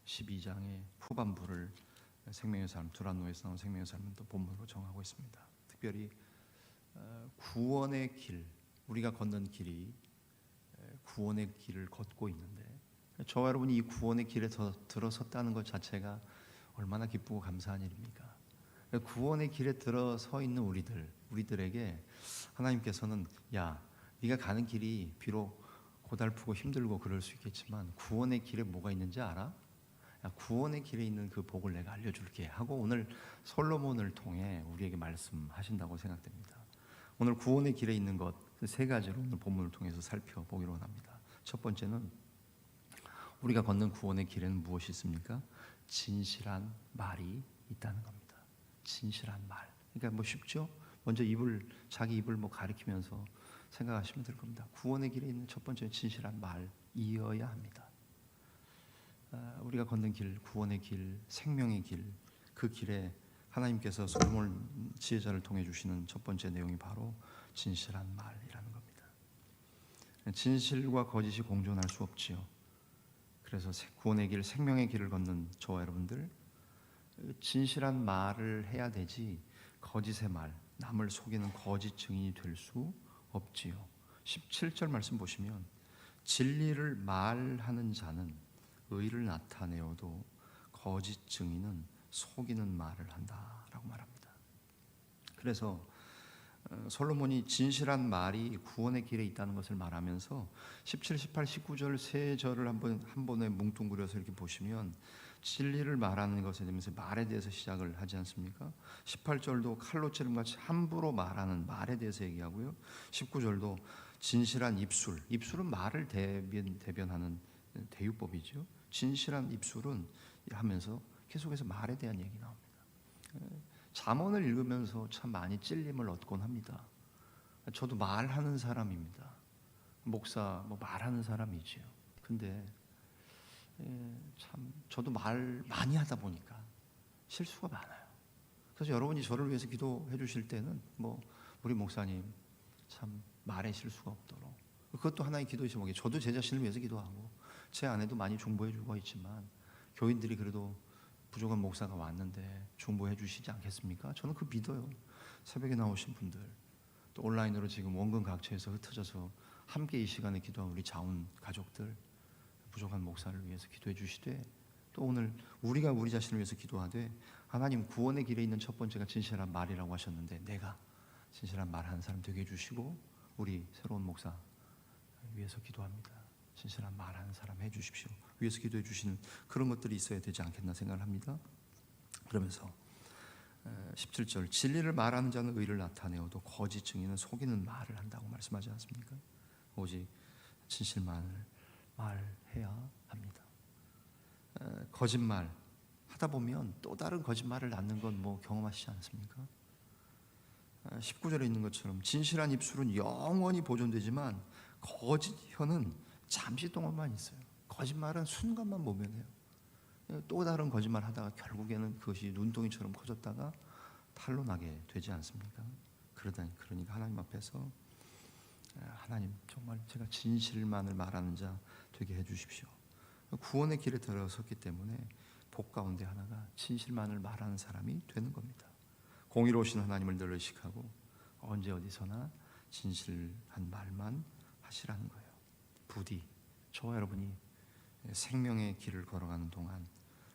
12장의 후반부를 생명의 삶, 두란노에서 나온 생명의 삶은 또 본문으로 정하고 있습니다. 특별히 구원의 길, 우리가 걷는 길이 구원의 길을 걷고 있는데, 저와 여러분이 이 구원의 길에 들어섰다는 것 자체가 얼마나 기쁘고 감사한 일입니까? 구원의 길에 들어서 있는 우리들에게 하나님께서는, 야, 네가 가는 길이 비록 고달프고 힘들고 그럴 수 있겠지만 구원의 길에 뭐가 있는지 알아? 야, 구원의 길에 있는 그 복을 내가 알려줄게 하고 오늘 솔로몬을 통해 우리에게 말씀하신다고 생각됩니다. 오늘 구원의 길에 있는 것, 그 세 가지로 오늘 본문을 통해서 살펴보기로 합니다. 첫 번째는, 우리가 걷는 구원의 길에는 무엇이 있습니까? 진실한 말이 있다는 겁니다. 진실한 말. 그러니까 뭐 쉽죠? 먼저 자기 입을 가리키면서 생각하시면 될 겁니다. 구원의 길에 있는 첫 번째는 진실한 말이어야 합니다. 우리가 걷는 길, 구원의 길, 생명의 길, 그 길에 하나님께서 솔로몬 지혜자를 통해 주시는 첫 번째 내용이 바로 진실한 말이라는 겁니다. 진실과 거짓이 공존할 수 없지요. 그래서 구원의 길, 생명의 길을 걷는 저와 여러분들, 진실한 말을 해야 되지 거짓의 말, 남을 속이는 거짓 증인이 될 수 없지요. 17절 말씀 보시면, 진리를 말하는 자는 의를 나타내어도 거짓 증인은 속이는 말을 한다라고 말합니다. 그래서 솔로몬이 진실한 말이 구원의 길에 있다는 것을 말하면서 17, 18, 19절 세 절을 한 번에 뭉뚱그려서 이렇게 보시면, 진리를 말하는 것에 대해서 말에 대해서 시작을 하지 않습니까? 18절도 칼로 찌름같이 함부로 말하는 말에 대해서 얘기하고요. 19절도 진실한 입술은 말을 대변하는 대유법이죠. 진실한 입술은 하면서 계속해서 말에 대한 얘기 나옵니다. 잠언을 읽으면서 참 많이 찔림을 얻곤 합니다. 저도 말하는 사람입니다. 목사 말하는 사람이지요. 근데 참 저도 말 많이 하다 보니까 실수가 많아요. 그래서 여러분이 저를 위해서 기도해 주실 때는 우리 목사님 참 말에 실수가 없도록, 그것도 하나의 기도이신 거겠죠. 저도 제 자신을 위해서 기도하고 제 아내도 많이 중보해 주고 있지만 교인들이 그래도 부족한 목사가 왔는데 중보해 주시지 않겠습니까? 저는 그 믿어요. 새벽에 나오신 분들, 또 온라인으로 지금 원근 각처에서 흩어져서 함께 이 시간에 기도한 우리 자운 가족들, 부족한 목사를 위해서 기도해 주시되, 또 오늘 우리가 우리 자신을 위해서 기도하되, 하나님 구원의 길에 있는 첫 번째가 진실한 말이라고 하셨는데, 내가 진실한 말하는 사람 되게 해주시고 우리 새로운 목사 위해서 기도합니다. 진실한 말하는 사람 해주십시오. 위해서 기도해 주시는 그런 것들이 있어야 되지 않겠나 생각을 합니다. 그러면서 17절, 진리를 말하는 자는 의를 나타내어도 거짓 증인은 속이는 말을 한다고 말씀하지 않습니까? 오직 진실만을 말해야 합니다. 거짓말 하다 보면 또 다른 거짓말을 낳는 건 경험하시지 않습니까? 19절에 있는 것처럼 진실한 입술은 영원히 보존되지만 거짓 혀는 잠시 동안만 있어요. 거짓말은 순간만 모면해요. 또 다른 거짓말 하다가 결국에는 그것이 눈덩이처럼 커졌다가 탈로 나게 되지 않습니까? 그러니까 하나님 앞에서, 하나님 정말 제가 진실만을 말하는 자 되게 해주십시오. 구원의 길에 들어섰기 때문에 복 가운데 하나가 진실만을 말하는 사람이 되는 겁니다. 공의로우신 하나님을 늘 의식하고 언제 어디서나 진실한 말만 하시라는 거예요. 부디 저와 여러분이 생명의 길을 걸어가는 동안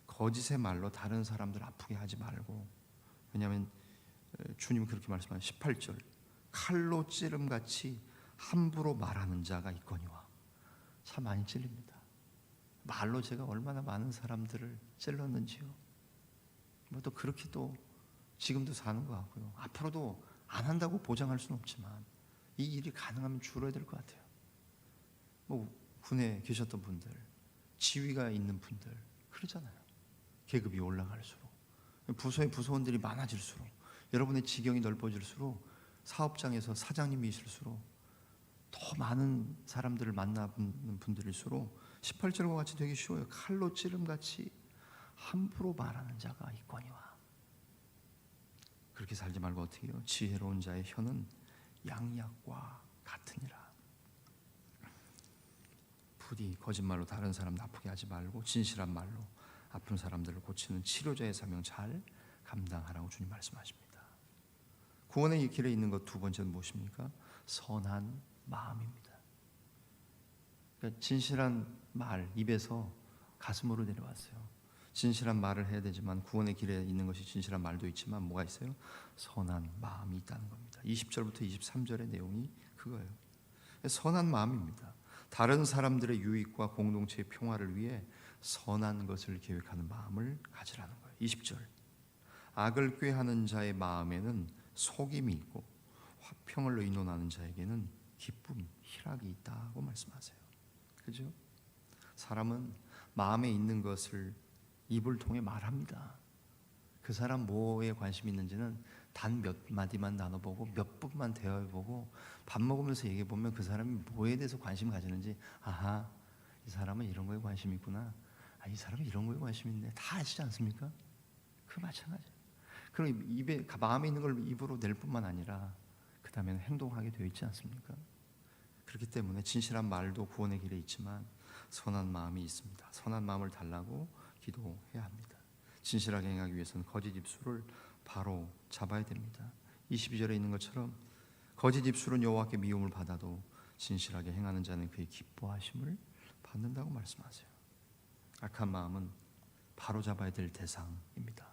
거짓의 말로 다른 사람들 아프게 하지 말고, 왜냐하면 주님은 그렇게 말씀하신 18절, 칼로 찌름같이 함부로 말하는 자가 있거니와. 참 많이 찔립니다. 말로 제가 얼마나 많은 사람들을 찔렀는지요. 또 그렇게 또 지금도 사는 것 같고요. 앞으로도 안 한다고 보장할 수는 없지만 이 일이 가능하면 줄어야 될 것 같아요. 군에 계셨던 분들, 지위가 있는 분들 그러잖아요. 계급이 올라갈수록, 부서의 부서원들이 많아질수록, 여러분의 지경이 넓어질수록, 사업장에서 사장님이실수록 더 많은 사람들을 만나는 분들일수록 18절과 같이 되게 쉬워요. 칼로 찌름같이 함부로 말하는 자가 있거니와. 그렇게 살지 말고 어떻게 해요? 지혜로운 자의 혀는 양약과 같으니라. 부디 거짓말로 다른 사람 나쁘게 하지 말고 진실한 말로 아픈 사람들을 고치는 치료자의 사명 잘 감당하라고 주님 말씀하십니다. 구원의 이 길에 있는 것 두 번째는 무엇입니까? 선한 마음입니다. 그러니까 진실한 말, 입에서 가슴으로 내려왔어요. 진실한 말을 해야 되지만 구원의 길에 있는 것이 진실한 말도 있지만 뭐가 있어요? 선한 마음이 있다는 겁니다. 20절부터 23절의 내용이 그거예요. 선한 마음입니다. 다른 사람들의 유익과 공동체의 평화를 위해 선한 것을 계획하는 마음을 가지라는 거예요. 20절. 악을 꾀하는 자의 마음에는 속임이 있고 화평을 의논하는 자에게는 기쁨, 희락이 있다고 말씀하세요. 그죠? 사람은 마음에 있는 것을 입을 통해 말합니다. 그 사람 뭐에 관심이 있는지는 단 몇 마디만 나눠보고 몇 분만 대화해보고 밥 먹으면서 얘기해보면 그 사람이 뭐에 대해서 관심 가지는지, 아하, 이 사람은 이런 거에 관심이 있구나, 아, 이 사람은 이런 거에 관심이 있네, 다 아시지 않습니까? 그 마찬가지예요. 그럼 입에, 마음에 있는 걸 입으로 낼 뿐만 아니라 그 다음에는 행동하게 되어 있지 않습니까? 그렇기 때문에 진실한 말도 구원의 길에 있지만 선한 마음이 있습니다. 선한 마음을 달라고 기도해야 합니다. 진실하게 행하기 위해서는 거짓 입술을 바로 잡아야 됩니다. 22절에 있는 것처럼 거짓 입술은 여호와께 미움을 받아도 진실하게 행하는 자는 그의 기뻐하심을 받는다고 말씀하세요. 악한 마음은 바로 잡아야 될 대상입니다.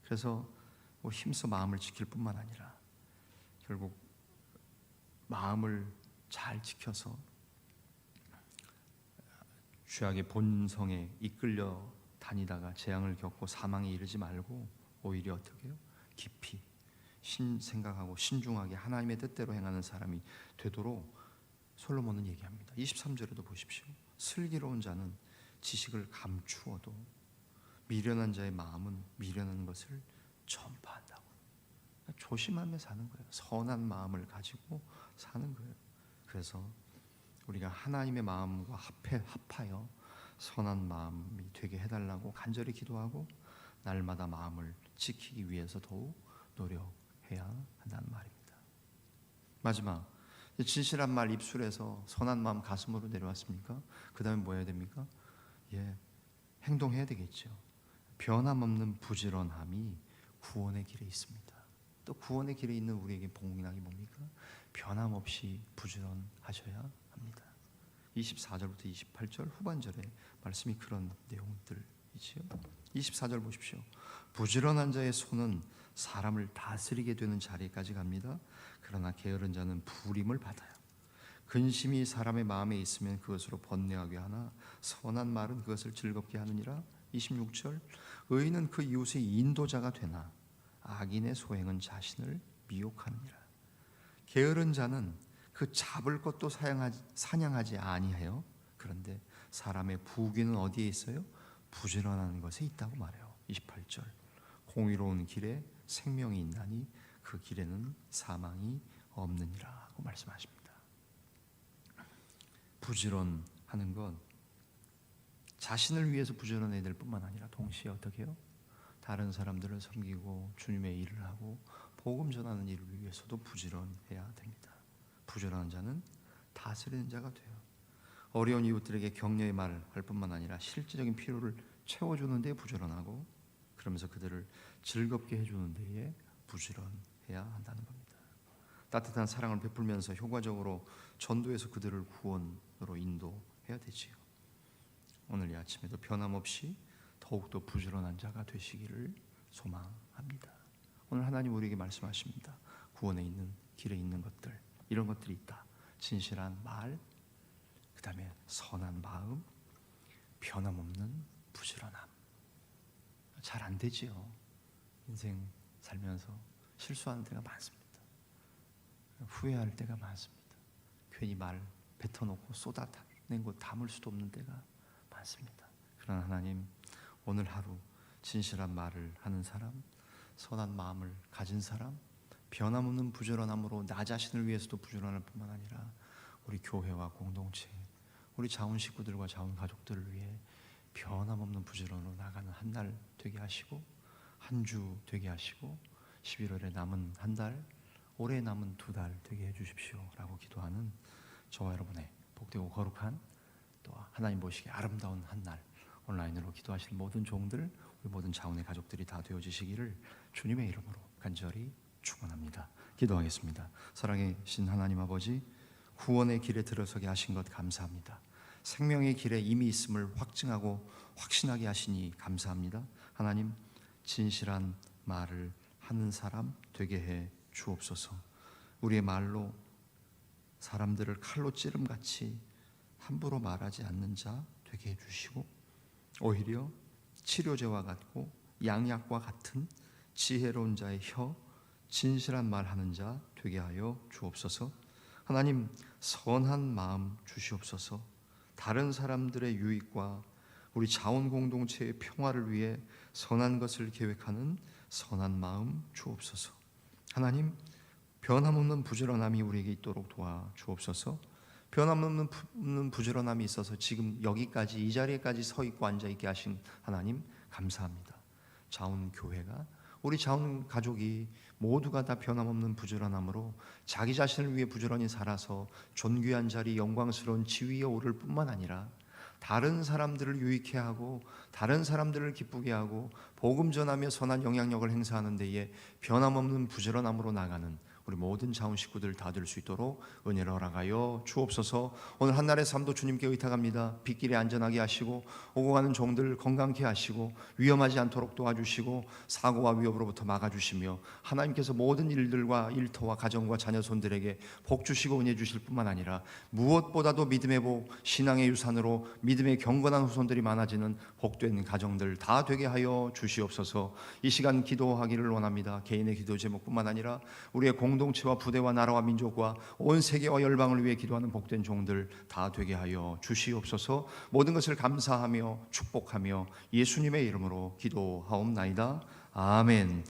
그래서 뭐 힘써 마음을 지킬 뿐만 아니라 결국 마음을 잘 지켜서 죄악의 본성에 이끌려 다니다가 재앙을 겪고 사망에 이르지 말고 오히려 어떻게 해요? 깊이 생각하고 신중하게 하나님의 뜻대로 행하는 사람이 되도록 솔로몬은 얘기합니다. 23절에도 보십시오. 슬기로운 자는 지식을 감추어도 미련한 자의 마음은 미련한 것을 전파한다고. 조심하며 사는 거예요. 선한 마음을 가지고 사는 거예요. 그래서 우리가 하나님의 마음과 합하여 선한 마음이 되게 해달라고 간절히 기도하고 날마다 마음을 지키기 위해서 더욱 노력해야 한다는 말입니다. 마지막, 진실한 말 입술에서 선한 마음 가슴으로 내려왔습니까? 그 다음에 뭐 해야 됩니까? 행동해야 되겠죠. 변함없는 부지런함이 구원의 길에 있습니다. 또 구원의 길에 있는 우리에게 복락이 뭡니까? 변함없이 부지런하셔야 합니다. 24절부터 28절 후반절에 말씀이 그런 내용들이지요. 24절 보십시오. 부지런한 자의 손은 사람을 다스리게 되는 자리까지 갑니다. 그러나 게으른 자는 부림을 받아요. 근심이 사람의 마음에 있으면 그것으로 번뇌하게 하나 선한 말은 그것을 즐겁게 하느니라. 26절. 의인은 그 이웃의 인도자가 되나 악인의 소행은 자신을 미혹하느니라. 게으른 자는 그 잡을 것도 사냥하지 아니하여 그런데 사람의 부귀는 어디에 있어요? 부지런한 것에 있다고 말해요. 28절. 공의로운 길에 생명이 있나니 그 길에는 사망이 없느니라고 말씀하십니다. 부지런하는 건 자신을 위해서 부지런해야 될 뿐만 아니라 동시에 어떻게 해요? 다른 사람들을 섬기고 주님의 일을 하고 복음 전하는 일을 위해서도 부지런해야 됩니다. 부지런한 자는 다스리는 자가 돼요. 어려운 이웃들에게 격려의 말을 할 뿐만 아니라 실질적인 필요를 채워주는 데에 부지런하고 그러면서 그들을 즐겁게 해주는 데에 부지런해야 한다는 겁니다. 따뜻한 사랑을 베풀면서 효과적으로 전도해서 그들을 구원으로 인도해야 되지요. 오늘 이 아침에도 변함없이 더욱더 부지런한 자가 되시기를 소망합니다. 오늘 하나님 우리에게 말씀하십니다. 구원에 있는 길에 있는 것들, 이런 것들이 있다. 진실한 말, 그 다음에 선한 마음, 변함없는 부지런함. 잘 안 되지요. 인생 살면서 실수하는 때가 많습니다. 후회할 때가 많습니다. 괜히 말 뱉어놓고 쏟아낸 거 담을 수도 없는 때가 많습니다. 그러나 하나님, 오늘 하루 진실한 말을 하는 사람, 선한 마음을 가진 사람, 변함없는 부지런함으로 나 자신을 위해서도 부지런할 뿐만 아니라 우리 교회와 공동체, 우리 자원 식구들과 자원 가족들을 위해 변함없는 부지런으로 나가는 한 날 되게 하시고 한 주 되게 하시고 11월에 남은 한 달, 올해 남은 2달 되게 해주십시오 라고 기도하는 저와 여러분의 복되고 거룩한 또 하나님 보시기에 아름다운 한 날 온라인으로 기도하실 모든 종들, 우리 모든 자원의 가족들이 다 되어지시기를 주님의 이름으로 간절히 축원합니다. 기도하겠습니다. 사랑하신 하나님 아버지, 구원의 길에 들어서게 하신 것 감사합니다. 생명의 길에 이미 있음을 확증하고 확신하게 하시니 감사합니다. 하나님, 진실한 말을 하는 사람 되게 해 주옵소서. 우리의 말로 사람들을 칼로 찌름같이 함부로 말하지 않는 자 되게 해주시고, 오히려 치료제와 같고 양약과 같은 지혜로운 자의 혀, 진실한 말하는 자 되게 하여 주옵소서. 하나님, 선한 마음 주시옵소서. 다른 사람들의 유익과 우리 자원 공동체의 평화를 위해 선한 것을 계획하는 선한 마음 주옵소서. 하나님, 변함없는 부지런함이 우리에게 있도록 도와 주옵소서. 변함없는 부지런함이 있어서 지금 여기까지 이 자리에까지 서 있고 앉아 있게 하신 하나님 감사합니다. 자원 교회가, 우리 자원 가족이 모두가 다 변함없는 부지런함으로 자기 자신을 위해 부지런히 살아서 존귀한 자리, 영광스러운 지위에 오를 뿐만 아니라 다른 사람들을 유익해 하고 다른 사람들을 기쁘게 하고 복음 전하며 선한 영향력을 행사하는 데에 변함없는 부지런함으로 나가는 우리 모든 자원 식구들 다 될 수 있도록 은혜를 허락하여 주옵소서. 오늘 한날의 삶도 주님께 의탁합니다. 빗길에 안전하게 하시고 오고 가는 종들 건강케 하시고 위험하지 않도록 도와주시고 사고와 위협으로부터 막아주시며 하나님께서 모든 일들과 일터와 가정과 자녀 손들에게 복 주시고 은혜 주실 뿐만 아니라 무엇보다도 믿음의 복, 신앙의 유산으로 믿음의 경건한 후손들이 많아지는 복된 가정들 다 되게 하여 주시옵소서. 이 시간 기도하기를 원합니다. 개인의 기도 제목뿐만 아니라 우리의 공동체와 부대와 나라와 민족과 온 세계와 열방을 위해 기도하는 복된 종들 다 되게 하여 주시옵소서. 모든 것을 감사하며 축복하며 예수님의 이름으로 기도하옵나이다. 아멘.